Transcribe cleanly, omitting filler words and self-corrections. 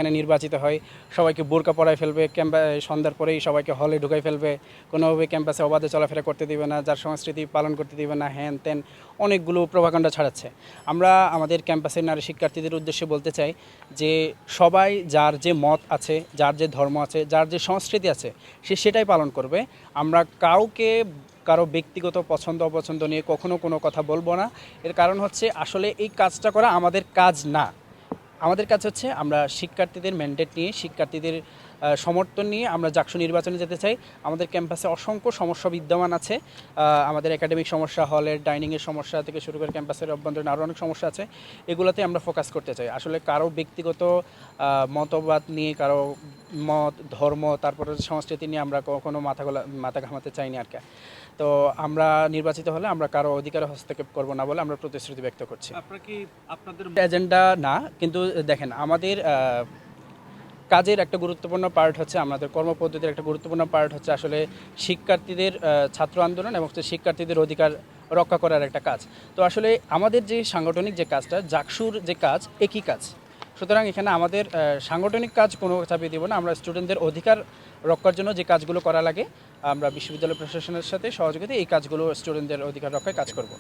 এখানে নির্বাচিত হয় সবাইকে বোরকা পরায় ফেলবে, সন্ধ্যার পরেই সবাইকে হলে ঢুকাই ফেলবে, কোনোভাবে ক্যাম্পাসে অবাধে চলাফেরা করতে দিবে না, যার সংস্কৃতি পালন করতে দিবে না, হ্যান ত্যান অনেকগুলো প্রভাকাণ্ডা ছড়াচ্ছে। আমরা আমাদের ক্যাম্পাসের নারী শিক্ষার্থীদের উদ্দেশ্যে বলতে চাই যে সবাই যার যে মত আছে, যার যে ধর্ম আছে, যার যে সংস্কৃতি আছে, সে সেটাই পালন করবে। আমরা কারো ব্যক্তিগত পছন্দ অপছন্দ নিয়ে কখনো কোনো কথা বলবো না। এর কারণ হচ্ছে আসলে এই কাজটা করা আমাদের কাজ না। আমাদের কাজ হচ্ছে আমরা শিক্ষার্থীদের ম্যান্ডেট নিয়ে, শিক্ষার্থীদের সমর্থন নিয়ে আমরা জাকসু নির্বাচনে যেতে চাই। আমাদের ক্যাম্পাসে অসংখ্য সমস্যা বিদ্যমান আছে। আমাদের একাডেমিক সমস্যা, হলের ডাইনিংয়ের সমস্যা থেকে শুরু করে ক্যাম্পাসের অভ্যন্তরীণ আরও অনেক সমস্যা আছে। এগুলোতে আমরা ফোকাস করতে চাই। আসলে কারো ব্যক্তিগত মতবাদ নিয়ে, কারো মত, ধর্ম, তারপরে সংস্কৃতি নিয়ে আমরা কখনো মাথা ঘামাতে চাইনি আর কি। তো আমরা নির্বাচিত হলে আমরা কারো অধিকারে হস্তক্ষেপ করব না বলে আমরা প্রতিশ্রুতি ব্যক্ত করছি। আপনারা কি আপনাদের এজেন্ডা না, কিন্তু দেখেন আমাদের কাজের একটা গুরুত্বপূর্ণ পার্ট হচ্ছে, আমাদের কর্মপদ্ধতির একটা গুরুত্বপূর্ণ পার্ট হচ্ছে আসলে শিক্ষার্থীদের ছাত্র আন্দোলন এবং শিক্ষার্থীদের অধিকার রক্ষা করার একটা কাজ। তো আসলে আমাদের যে সাংগঠনিক যে কাজটা, জাকসুর যে কাজ, একই কাজ। সুতরাং এখানে আমাদের সাংগঠনিক কাজ কোনো চাপিয়ে দেব না। আমরা স্টুডেন্টদের অধিকার রক্ষার জন্য যে কাজগুলো করা লাগে, আমরা বিশ্ববিদ্যালয় প্রশাসনের সাথে সহযোগিতা এই কাজগুলো স্টুডেন্টদের অধিকার রক্ষায় কাজ করব।